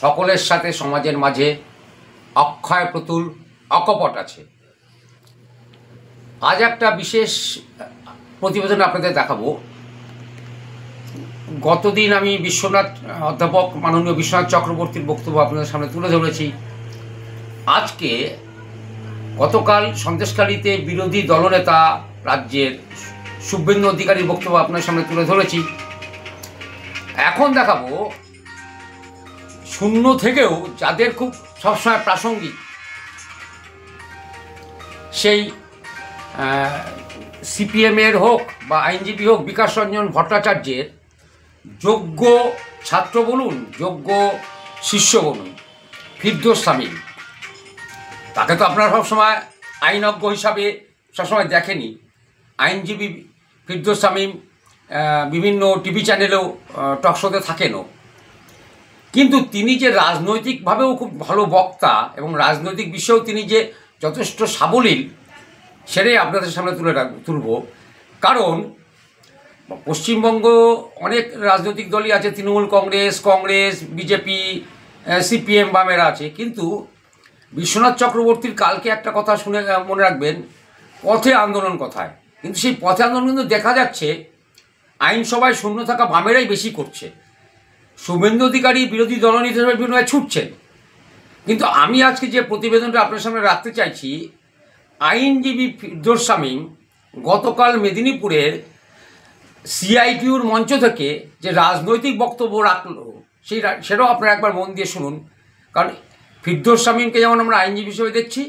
সকলের সাথে সমাজের মাঝে অক্ষয় প্রতুল অকপট আছে। আজ একটা বিশেষ প্রতিবেদন আপনাদের দেখাবো। গতদিন আমি অধ্যাপক মাননীয় বিশ্বনাথ চক্রবর্তীর বক্তব্য আপনাদের সামনে তুলে ধরেছি। আজকে গতকাল সন্দেশখালীতে বিরোধী দলনেতা রাজ্যের শুভেন্দু অধিকারীর বক্তব্য আপনাদের সামনে তুলে ধরেছি। এখন দেখাবো শূন্য থেকেও যাদের খুব সবসময় প্রাসঙ্গিক, সেই সিপিএমের হোক বা আইনজীবী হোক বিকাশ রঞ্জন ভট্টাচার্যের যোগ্য ছাত্র বলুন, যোগ্য শিষ্য বলুন, ফিরদৌস শামীম। তাকে তো আপনারা সবসময় আইনজ্ঞ হিসাবে সবসময় দেখেনি। আইনজীবী ফিরদৌস শামীম বিভিন্ন টিভি চ্যানেলেও টকশোতে থাকেনও, কিন্তু তিনি যে রাজনৈতিকভাবেও খুব ভালো বক্তা এবং রাজনৈতিক বিষয়েও তিনি যে যথেষ্ট সাবলীল, সেটাই আপনাদের সামনে তুলব। কারণ পশ্চিমবঙ্গ অনেক রাজনৈতিক দলই আছে, তৃণমূল কংগ্রেস, বিজেপি, সিপিএম, বামেরা আছে, কিন্তু বিশ্বনাথ চক্রবর্তীর কালকে একটা কথা শুনে মনে রাখবেন, পথে আন্দোলন কথায়। কিন্তু সেই পথে আন্দোলন কিন্তু দেখা যাচ্ছে আইনসভায় শূন্য থাকা বামেরাই বেশি করছে। শুভেন্দু অধিকারী বিরোধী দলনেতা হিসেবে বিভিন্ন ছুটছেন। কিন্তু আমি আজকে যে প্রতিবেদনটা আপনার সামনে রাখতে চাইছি, আইনজীবী ফিরদৌস শামীম গতকাল মেদিনীপুরের সিআইটিউর মঞ্চ থেকে যে রাজনৈতিক বক্তব্য রাখলো, সেটাও আপনারা একবার মন দিয়ে শুনুন। কারণ ফিরদৌস শামীমকে যেমন আমরা আইনজীবী হিসেবে দেখছি,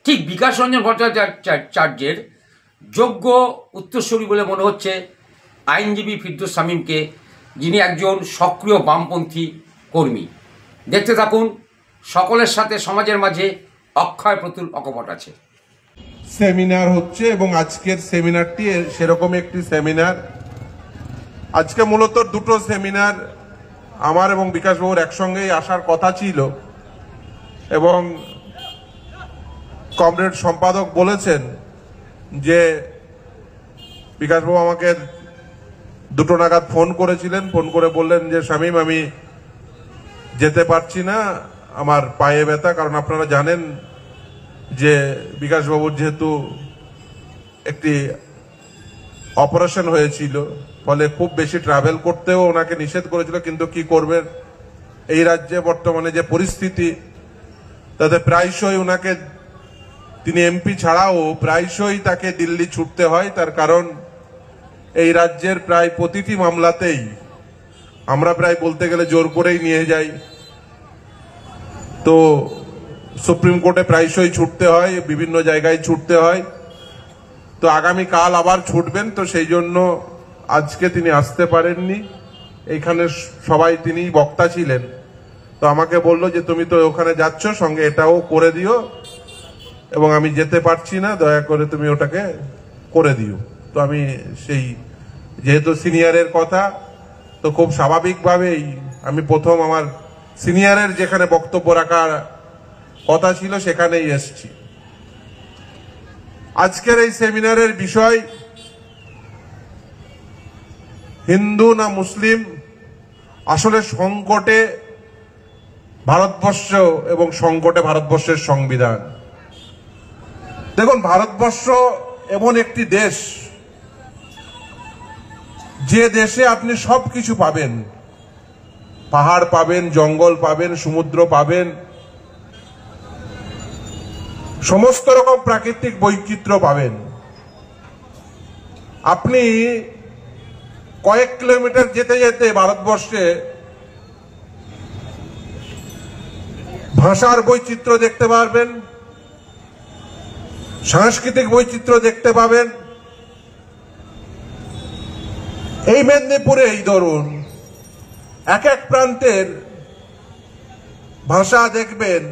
ঠিক বিকাশ রঞ্জন ভট্টাচার্যের যোগ্য উত্তরসূরি বলে মনে হচ্ছে আইনজীবী ফিরদৌস শামীমকে, যিনি একজন সক্রিয় বামপন্থী কর্মী। দেখতে থাকুন। সকলের সাথে সমাজের মাঝে অক্ষয় প্রতুল অকপট আছে। সেমিনার হচ্ছে এবং আজকের সেমিনারটি সেরকম একটি সেমিনার। আজকে মূলত দুটো সেমিনার আমার এবং বিকাশবাবুর একসঙ্গেই আসার কথা ছিল, এবং কমরেড সম্পাদক বলেছেন যে বিকাশবাবু আমাকে 2টো নাগাদ ফোন করেছিলেন, ফোন করে বললেন যে শামীম আমি যেতে পারছি না, আমার পায়ে ব্যথা। কারণ আপনারা জানেন যে বিকাশবাবুর যেহেতু একটি অপারেশন হয়েছিল, ফলে খুব বেশি ট্রাভেল করতেও ওনাকে নিষেধ করেছিল। কিন্তু কি করবেন, এই রাজ্যে বর্তমানে যে পরিস্থিতি, তাতে প্রায়শই ওনাকে, তিনি এমপি ছাড়াও প্রায়শই তাকে দিল্লি ছুটতে হয়। তার কারণ এই রাজ্যের প্রায় প্রতিটি মামলাতেই আমরা প্রায় বলতে গেলে জোর করেই নিয়ে যাই। তো সুপ্রিম কোর্টে প্রায়শই ছুটতে হয়, বিভিন্ন জায়গায় ছুটতে হয়। তো আগামীকাল আবার ছুটবেন, তো সেই জন্য আজকে তিনি আসতে পারেননি। এইখানে সবাই তিনি বক্তা ছিলেন, তো আমাকে বলল যে তুমি তো ওখানে যাচ্ছ, সঙ্গে এটাও করে দিও, এবং আমি যেতে পারছি না, দয়া করে তুমি ওটাকে করে দিও। তো আমি সেই, যেহেতু সিনিয়রের কথা, তো খুব স্বাভাবিকভাবেই আমি প্রথম আমার সিনিয়রের যেখানে বক্তব্য রাখার কথা ছিল সেখানেই এসছি। আজকের এই সেমিনারের বিষয় হিন্দু না মুসলিম, আসলে সংকটে ভারতবর্ষ এবং সংকটে ভারতবর্ষের সংবিধান। দেখুন, ভারতবর্ষ এমন একটি দেশ, যে দেশে আপনি সবকিছু পাবেন, পাহাড় পাবেন, জঙ্গল পাবেন, সমুদ্র পাবেন, সমস্ত রকম প্রাকৃতিক বৈচিত্র্য পাবেন। আপনি কয়েক কিলোমিটার যেতে যেতে ভারতবর্ষে ভাষার বৈচিত্র্য দেখতে পারবেন, সাংস্কৃতিক বৈচিত্র্য দেখতে পাবেন। এই মেদিনীপুরেই ধরুন, এক এক প্রান্তের ভাষা দেখবেন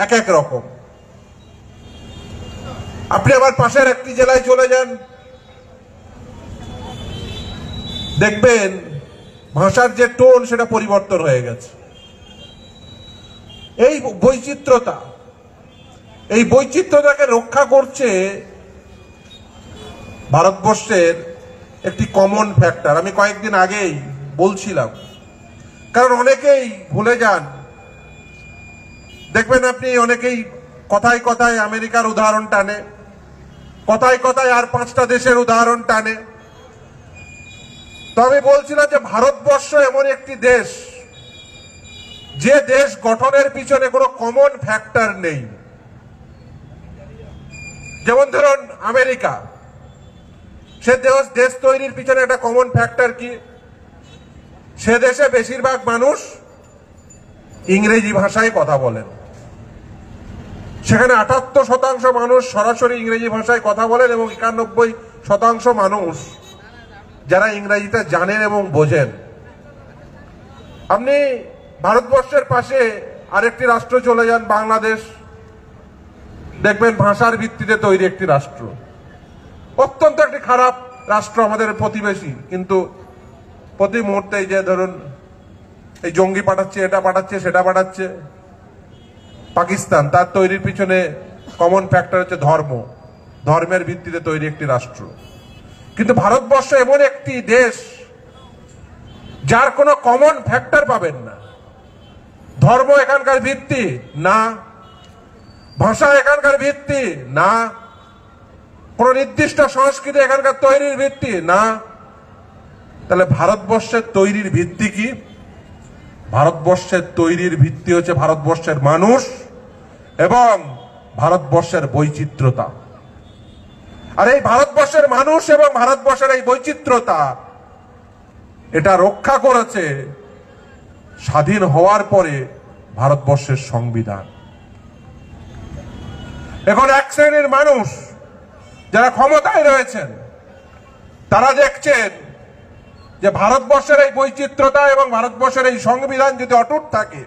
এক এক রকম। আপনি আবার পাশের একটি জেলায় চলে যান, দেখবেন ভাষার যে টোন সেটা পরিবর্তন হয়ে গেছে। এই বৈচিত্র্যতাকে রক্ষা করছে ভারতবর্ষের একটি কমন ফ্যাক্টর। আমি কয়েকদিন আগেই বলছিলাম কারণ অনেকেই ভুলে যান, দেখবেন আপনি অনেকেই কথায় কথায় আমেরিকার উদাহরণ টানে, কথায় কথায় আর 5টা দেশের উদাহরণ টানে। তো আমি বলছিলাম যে ভারতবর্ষ এমন একটি দেশ, যে দেশ গঠনের পিছনে কোনো কমন ফ্যাক্টর নেই। যেমন ধরুন আমেরিকা, সে দেশ তৈরির পিছনে একটা কমন ফ্যাক্টর কি? সে দেশে বেশিরভাগ মানুষ ইংরেজি ভাষায় কথা বলেন। সেখানে 78% মানুষ সরাসরি ইংরেজি ভাষায় কথা বলেন এবং 91% মানুষ যারা ইংরেজিতে জানেন এবং বোঝেন। আপনি ভারতবর্ষের পাশে আরেকটি রাষ্ট্র চলে যান, বাংলাদেশ, দেখবেন ভাষার ভিত্তিতে তৈরি একটি রাষ্ট্র, অত্যন্ত একটি খারাপ রাষ্ট্র, আমাদের প্রতিবেশী, কিন্তু প্রতি মুহূর্তে যে ধরুন এই জঙ্গি পাঠাচ্ছে, এটা পাঠাচ্ছে, সেটা পাঠাচ্ছে। পাকিস্তান, তার তৈরির পিছনে কমন ফ্যাক্টর হচ্ছে ধর্ম, ধর্মের ভিত্তিতে তৈরি একটি রাষ্ট্র। কিন্তু ভারতবর্ষ এমন একটি দেশ যার কোনো কমন ফ্যাক্টর পাবেন না। ধর্ম এখানকার ভিত্তি না, ভাষা এখানকার ভিত্তি না, কোন নির্দিষ্ট সংস্কৃতি এখানকার তৈরির ভিত্তি না। তাহলে ভারতবর্ষের তৈরির ভিত্তি কি? ভারতবর্ষের তৈরির ভিত্তি হচ্ছে ভারতবর্ষের মানুষ এবং ভারতবর্ষের বৈচিত্র্যতা। আর এই ভারতবর্ষের মানুষ এবং ভারতবর্ষের এই বৈচিত্র্যতা, এটা রক্ষা করেছে স্বাধীন হওয়ার পরে ভারতবর্ষের সংবিধান। এখন এক শ্রেণীর মানুষ যারা ক্ষমতায় রয়েছেন, তারা দেখছেন যে ভারতবর্ষের এই বৈচিত্র্যতা এবং ভারতবর্ষের এই সংবিধান যদি অটুট থাকে,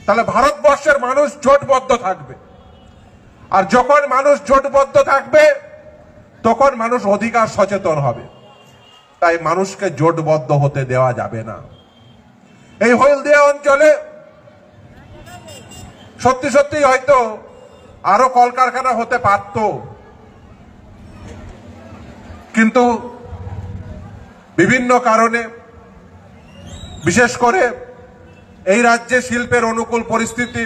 তাহলে ভারতবর্ষের মানুষ জোটবদ্ধ থাকবে। আর যখন মানুষ জোটবদ্ধ থাকবে, তখন মানুষ অধিকার সচেতন হবে। তাই মানুষকে জোটবদ্ধ হতে দেওয়া যাবে না। এই হলদিয়া অঞ্চলে সত্যি সত্যি হয়তো আরো কলকারখানা হতে পারত, কিন্তু বিভিন্ন কারণে, বিশেষ করে এই রাজ্যে শিল্পের অনুকূল পরিস্থিতি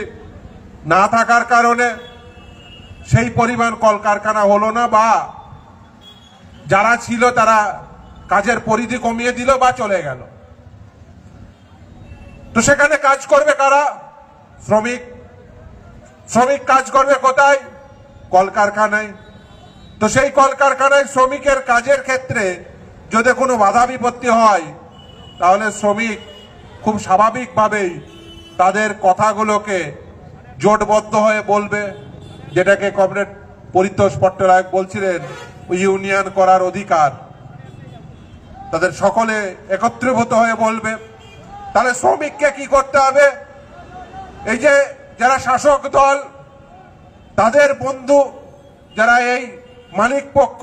না থাকার কারণে সেই পরিমাণ কলকারখানা হলো না, বা যারা ছিল তারা কাজের পরিধি কমিয়ে দিল বা চলে গেল। তো সেখানে কাজ করবে কারা? শ্রমিক। শ্রমিক কাজ করবে কোথায়? কলকারখানায়। তো সেই কলকারখানায় শ্রমিকের কাজের ক্ষেত্রে যদি কোনো বাধা বিপত্তি হয়, তাহলে শ্রমিক খুব স্বাভাবিকভাবেই তাদের কথাগুলোকে জোটবদ্ধ হয়ে বলবে, যেটাকে কমরেড পরিতোষ পট্টনায়ক বলছিলেন ইউনিয়ন করার অধিকার। তাদের সকলে একত্রীভূত হয়ে বলবে। তাহলে শ্রমিককে কি করতে হবে? এই যে যারা শাসক দল, তাদের বন্ধু যারা এই মালিক পক্ষ,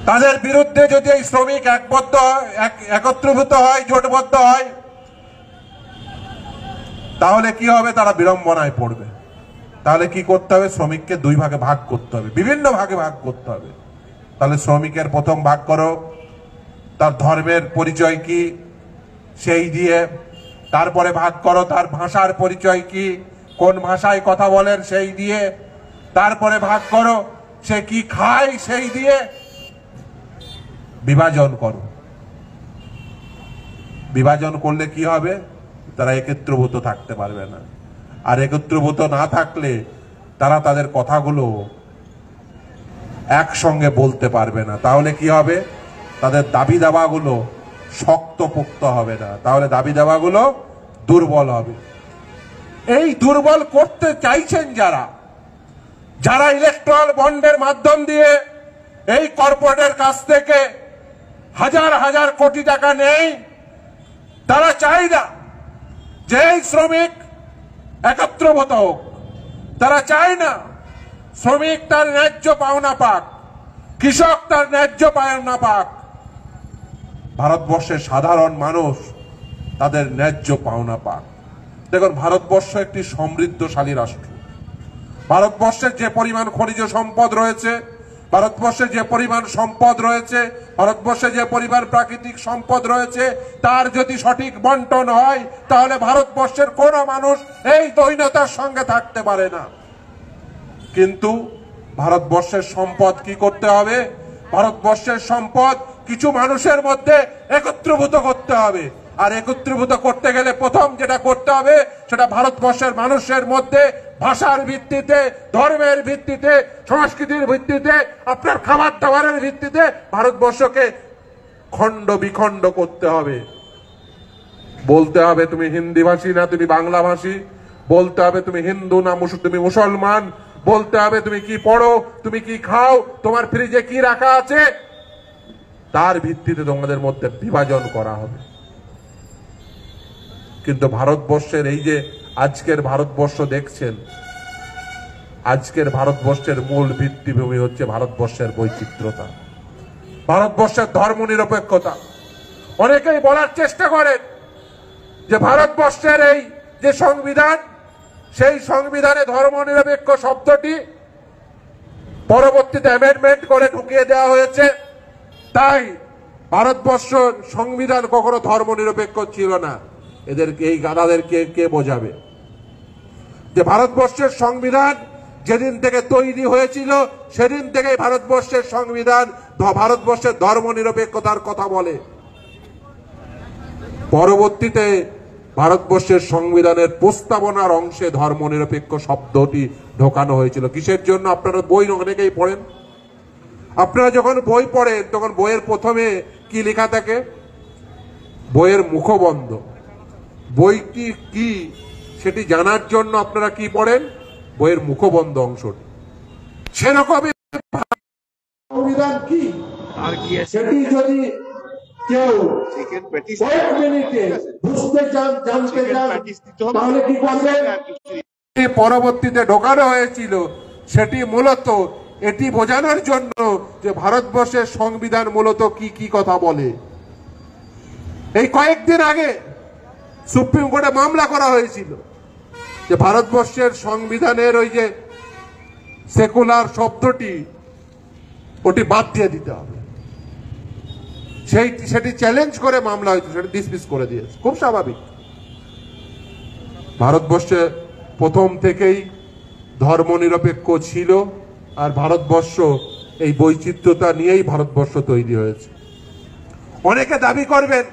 তাদের বিরুদ্ধে যদি এই শ্রমিক একত্রীভূত হয়, জোটবদ্ধ হয়, তাহলে কি হবে? তারা বিড়ম্বনায় পড়বে। তাহলে কি করতে হবে? শ্রমিককে দুই ভাগে ভাগ করতে হবে, বিভিন্ন ভাগে ভাগ করতে হবে। তাহলে শ্রমিকের প্রথম ভাগ করো তার ধর্মের পরিচয় কি, সেই দিয়ে। তারপরে ভাগ করো তার ভাষার পরিচয় কি, কোন ভাষায় কথা বলেন, সেই দিয়ে। তারপরে ভাগ করো সে কি খায়, সেই দিয়ে। বিভাজন করো। বিভাজন করলে কি হবে? তারা একত্রীভূত থাকতে পারবে না। আর একত্রীভূত না থাকলে তারা তাদের কথাগুলো একসঙ্গে বলতে পারবে না। তাহলে কি হবে? তাদের দাবি দাবাগুলো শক্তপোক্ত হবে না, তাহলে দাবি দাবাগুলো দুর্বল হবে। এই দুর্বল করতে চাইছেন যারা, যারা ইলেকট্রাল বন্ডের মাধ্যম দিয়ে এই কর্পোরেটের কাছ থেকে হাজার হাজার কোটি টাকা নেই, তারা চায় না যে এই শ্রমিক একত্রীভূত হোক। তারা চায় না শ্রমিক তার ন্যায্য পাওনা পাক, কৃষক তার ন্যায্য পাওনা পাক, ভারতবর্ষের সাধারণ মানুষ তাদের ন্যায্য পাওনা পাক। দেখুন, ভারতবর্ষ একটি সমৃদ্ধশালী রাষ্ট্র। ভারতবর্ষের যে পরিমাণ খনিজ সম্পদ রয়েছে ভারতবর্ষে যে পরিমাণ সম্পদ রয়েছে, ভারতবর্ষে যে পরিমাণ প্রাকৃতিক সম্পদ রয়েছে, তার যদি সঠিক বন্টন হয় তাহলে ভারতবর্ষের কোনো মানুষ এই দৈন্যতার সঙ্গে থাকতে পারে না। কিন্তু ভারতবর্ষের সম্পদ কি করতে হবে? ভারতবর্ষের সম্পদ কিছু মানুষের মধ্যে একত্রীভূত করতে হবে। আর একত্রীভূত করতে গেলে প্রথম যেটা করতে হবে সেটা ভারতবর্ষের মানুষের মধ্যে ভাষার ভিত্তিতে, ধর্মের ভিত্তিতে, সংস্কৃতির ভিত্তিতে, আপনার খাবার দাবারের ভিত্তিতে ভারতবর্ষকে খণ্ড বিখণ্ড করতে হবে। বলতে হবে তুমি হিন্দি ভাষী না তুমি বাংলা ভাষী, বলতে হবে তুমি হিন্দু না তুমি মুসলমান, বলতে হবে তুমি কি পড়ো, তুমি কি খাও, তোমার ফ্রিজে কি রাখা আছে, তার ভিত্তিতে তোমাদের মধ্যে বিভাজন করা হবে। কিন্তু ভারতবর্ষের এই যে আজকের ভারতবর্ষ দেখছেন, আজকের ভারতবর্ষের মূল ভিত্তিভূমি হচ্ছে ভারতবর্ষের বৈচিত্র্যতা, ভারতবর্ষের ধর্মনিরপেক্ষতা। অনেকেই বলার চেষ্টা করেন যে ভারতবর্ষের এই যে সংবিধান, সেই সংবিধানে ধর্মনিরপেক্ষ শব্দটি পরবর্তীতে অ্যামেন্ডমেন্ট করে ঢুকিয়ে দেওয়া হয়েছে, তাই ভারতবর্ষ সংবিধান কখনো ধর্মনিরপেক্ষ ছিল না। এদেরকে, এই গাধাদেরকে কে বোঝাবে যে ভারতবর্ষের সংবিধান যেদিন থেকে তৈরি হয়েছিল সেদিন থেকে ভারতবর্ষের সংবিধান ভারতবর্ষের ধর্মনিরপেক্ষতার কথা বলে। পরবর্তীতে ভারতবর্ষের সংবিধানের প্রস্তাবনার অংশে ধর্মনিরপেক্ষ শব্দটি ঢোকানো হয়েছিল। কিসের জন্য? আপনারা বই অনেকেই পড়েন, আপনারা যখন বই পড়েন তখন বইয়ের প্রথমে কি লেখা থাকে? বইয়ের মুখবন্ধ। বইটি কি সেটি জানার জন্য আপনারা কি পড়েন? বইয়ের মুখবন্ধ অংশটি। সেরকমই সংবিধান কি সেটি যদি কেউ কয়েক মিনিটে বুঝতে চান, জানতে চান, তাহলে কি করবেন? পরবর্তীতে ঢোকানো হয়েছিল সেটি মূলত এটি বোঝানোর জন্য যে ভারতবর্ষের সংবিধান মূলত কি কি কথা বলে। এই কয়েকদিন আগে সুপ্রিম কোর্টে মামলা করা হয়েছিল যে ভারতবর্ষের সংবিধানের ওই যে সেকুলার শব্দটি ওটি বাদ দিয়ে দিতে হবে, সেটি চ্যালেঞ্জ করে মামলা হয়েছিল, সেটি ডিসমিস করে দিয়েছে। খুব স্বাভাবিক। ভারতবর্ষে প্রথম থেকেই ধর্মনিরপেক্ষ ছিল, আর ভারতবর্ষ এই বৈচিত্র্যতা নিয়েই ভারতবর্ষ তৈরি হয়েছে। অনেকে দাবি করবেন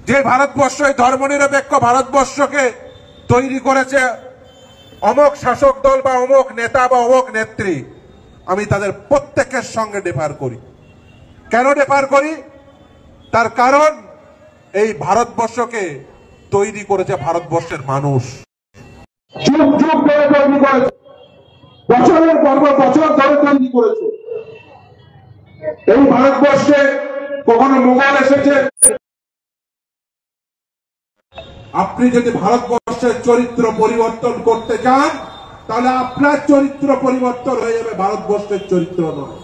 যে ভারতবর্ষ এই ধর্মনিরপেক্ষ ভারতবর্ষকে তৈরি করেছে অমুক শাসক দল বা অমুক নেতা বা অমুক নেত্রী। আমি তাদের প্রত্যেকের সঙ্গে ডিফার করি। কেন ডিফার করি? তার কারণ এই ভারতবর্ষকে তৈরি করেছে ভারতবর্ষের মানুষ। যুগ যুগ ধরে তৈরি করেছে, বছরের পর বছর ধরে তৈরি করেছে। এই ভারতবর্ষে কখনো মুঘল এসেছে? আপনি যদি ভারতবর্ষের চরিত্র পরিবর্তন করতে চান তাহলে আপনার চরিত্র পরিবর্তন হয়ে যাবে, ভারতবর্ষের চরিত্র নয়।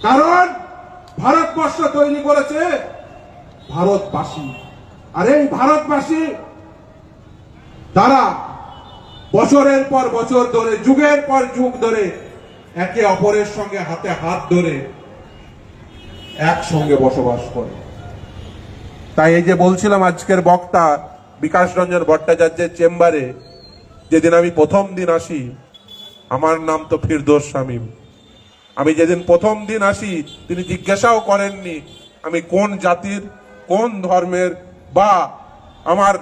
কারণ ভারতবর্ষ তৈরি করেছে ভারতবাসী, আর এই ভারতবাসী তারা বছরের পর বছর ধরে, যুগের পর যুগ ধরে একে অপরের সঙ্গে হাতে হাত ধরে একসঙ্গে বসবাস করে। তাই এই যে বলছিলাম আজকের বক্তা বিকাশ রঞ্জন ভট্টাচার্যের চেম্বারে যেদিন আমি প্রথম দিন আসি, আমার নাম তো ফিরদৌস শামীম। আমি যেদিন প্রথম দিন আসি তিনি জিজ্ঞাসাও করেননি আমি কোন জাতির, কোন ধর্মের, বা আমার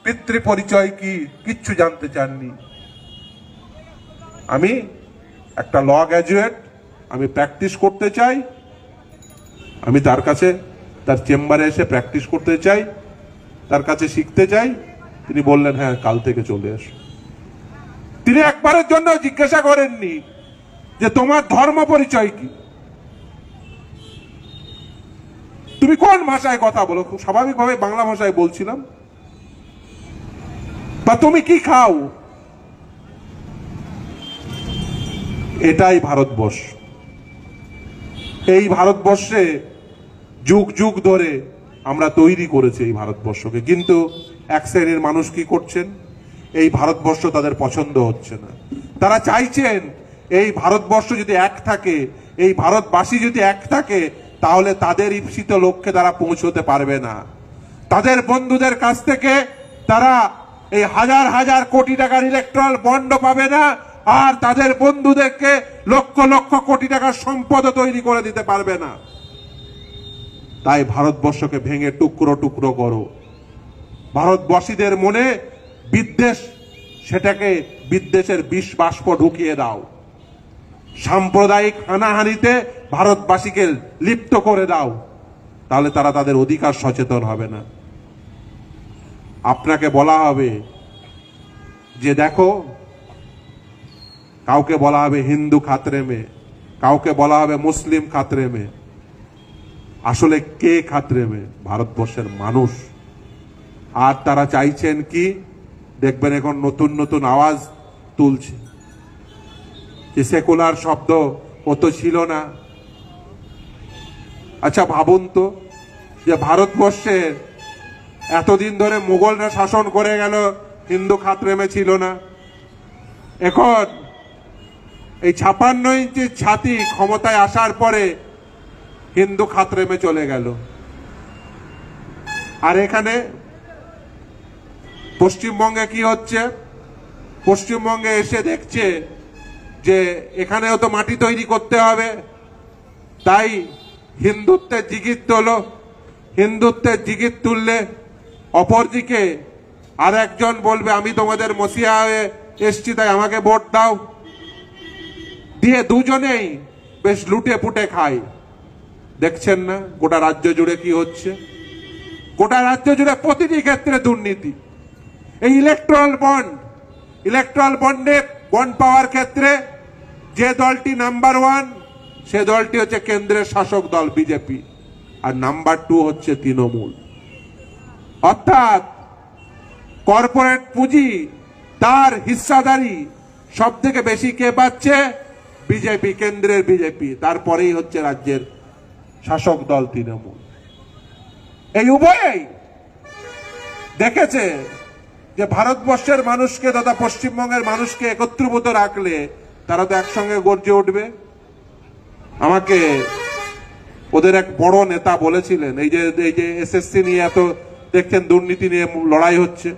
পিতৃ পরিচয় কি, কিচ্ছু জানতে চাননি। আমি একটা ল গ্র্যাজুয়েট, আমি প্র্যাকটিস করতে চাই, আমি তার কাছে, তার চেম্বারে এসে প্র্যাকটিস করতে চাই, তার কাছে শিখতে চাই। তিনি বললেন হ্যাঁ কাল থেকে চলে এসো। তিনি একবারের জন্য জিজ্ঞাসা করেননি যে তোমার ধর্ম পরিচয় কি, তুমি কোন ভাষায় কথা বলো। খুব স্বাভাবিকভাবে বাংলা ভাষায় বলছিলাম। বা তুমি কি খাও। এটাই ভারতবর্ষ। এই ভারতবর্ষে যুগ যুগ ধরে আমরা তৈরি করেছি এই ভারতবর্ষকে। কিন্তু এক শ্রেণীর মানুষ কি করছেন, এই ভারতবর্ষ তাদের পছন্দ হচ্ছে না। তারা চাইছেন এই ভারতবর্ষ যদি এক থাকে, এই ভারতবাসী যদি এক থাকে, তাহলে তাদের ঈপ্সিত লক্ষ্যে তারা পৌঁছতে পারবে না। তাদের বন্ধুদের কাছ থেকে তারা এই হাজার হাজার কোটি টাকার ইলেকট্রাল বন্ড পাবে না, আর তাদের বন্ধুদেরকে লক্ষ লক্ষ কোটি টাকার সম্পদ তৈরি করে দিতে পারবে না। তাই ভারতবর্ষকে ভেঙে টুকরো টুকরো করো। ভারতবাসীদের মনে বিদ্বেষ, সেটাকে বিদ্বেষের বিষ বাষ্প ঢুকিয়ে দাও। সাম্প্রদায়িক হানাহানিতে ভারতবাসীকে লিপ্ত করে দাও, তাহলে তারা তাদের অধিকার সচেতন হবে না। আপনাকে বলা হবে যে দেখো, কাউকে বলা হবে হিন্দু খাতরে মে, কাউকে বলা হবে মুসলিম খাতরে মে। আসলে কে খাতরে মে? ভারতবর্ষের মানুষ। আর তারা চাইছেন কি? দেখবেন এখন নতুন নতুন আওয়াজ তুলছে যে সেকুলার শব্দ ও তো ছিল না। আচ্ছা ভাবুন তো, যে ভারতবর্ষের এতদিন ধরে মুঘলরা শাসন করে গেল, হিন্দু খাতরেমে ছিল না। এখন এই 56 ইঞ্চির ছাতি ক্ষমতায় আসার পরে হিন্দু খাতরেমে চলে গেল। আর এখানে পশ্চিমবঙ্গে কি হচ্ছে? পশ্চিমবঙ্গে এসে দেখছে যে এখানেও তো মাটি তৈরি করতে হবে, তাই হিন্দুত্বের জিগির তোলো। হিন্দুত্বের জিগির তুললে অপরদিকে আর একজন বলবে আমি তোমাদের মসিহা হয়ে এসছি, তাই আমাকে ভোট দাও, দিয়ে দুজনেই বেশ লুটে পুটে খায়। দেখছেন না গোটা রাজ্য জুড়ে কি হচ্ছে? গোটা রাজ্য জুড়ে প্রতিটি ক্ষেত্রে দুর্নীতি। এই ইলেকট্রাল বন্ডে বন্ড পাওয়ার ক্ষেত্রে যে দলটি নাম্বার 1, সে দলটি হচ্ছে কেন্দ্রের শাসক দল বিজেপি, আর নাম্বার 2 হচ্ছে তৃণমূল। অর্থাৎ কর্পোরেট পুঁজি, তার হিস্সাদারি সব থেকে বেশি কে পাচ্ছে? বিজেপি, কেন্দ্রের বিজেপি। তারপরেই হচ্ছে রাজ্যের শাসক দল তৃণমূল। এই উভয়েই দেখেছে যে ভারতবর্ষের মানুষকে তথা পশ্চিমবঙ্গের মানুষকে একত্রীভূত রাখলে তারা তো একসঙ্গে গর্জে উঠবে। আমাকে ওদের এক বড় নেতা বলেছিলেন, এই যে এসএসসি নিয়ে এত দেখছেন দুর্নীতি নিয়ে লড়াই হচ্ছে,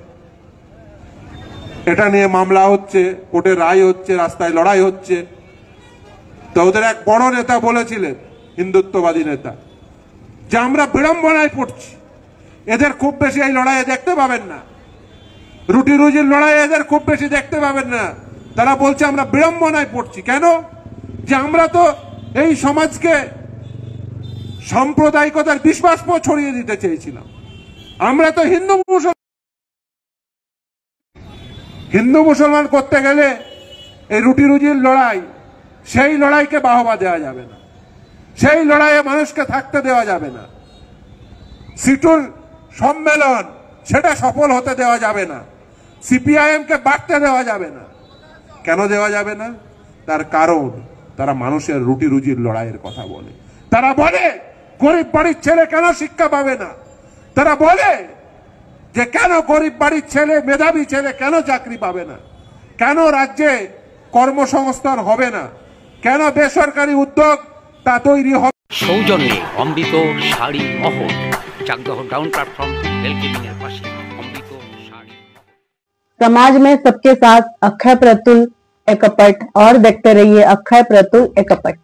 এটা নিয়ে মামলা হচ্ছে, কোর্টে রায় হচ্ছে, রাস্তায় লড়াই হচ্ছে, তো ওদের এক বড় নেতা বলেছিলেন, হিন্দুত্ববাদী নেতা, যে আমরা বিড়ম্বনায় পড়ছি, এদের খুব বেশি এই লড়াইয়ে দেখতে পাবেন না, রুটি রুজির লড়াই এদের খুব বেশি দেখতে পাবেন না। তারা বলছে আমরা বিড়ম্বনায় পড়ছি। কেন? যে আমরা তো এই সমাজকে সাম্প্রদায়িকতার বিশ্বাস ছড়িয়ে দিতে চেয়েছিলাম। আমরা তো হিন্দু মুসলমান করতে গেলে এই রুটি রুজির লড়াই, সেই লড়াইকে বাহবা দেওয়া যাবে না, সেই লড়াইয়ে মানুষকে থাকতে দেওয়া যাবে না। সিটুর সম্মেলন, সেটা সফল হতে দেওয়া যাবে না। সিপিআইএম কে বাড়তে দেওয়া যাবে না। কেন দেওয়া যাবে না? তার কারণ তারা মানুষের রুটি রুজির লড়াইয়ের কথা বলে। তারা বলে গরিব বাড়ির ছেলে কেন শিক্ষা পাবে না, তারা বলে যে কেন গরিব বাড়ির ছেলে, মেধাবী ছেলে কেন চাকরি পাবে না, কেন রাজ্যে কর্মসংস্থান হবে না, কেন বেসরকারি উদ্যোগ তা তৈরি হবে। সৌজন্যে অমৃত শাড়ি মহল, চাকদহ টাউন প্ল্যাটফর্ম বেলকেবিনের পাশে অমৃত শাড়ি। समाज में सबके साथ अक्षय प्रतुल एकपट और देखते रहिए अक्षय प्रतुल एकपट।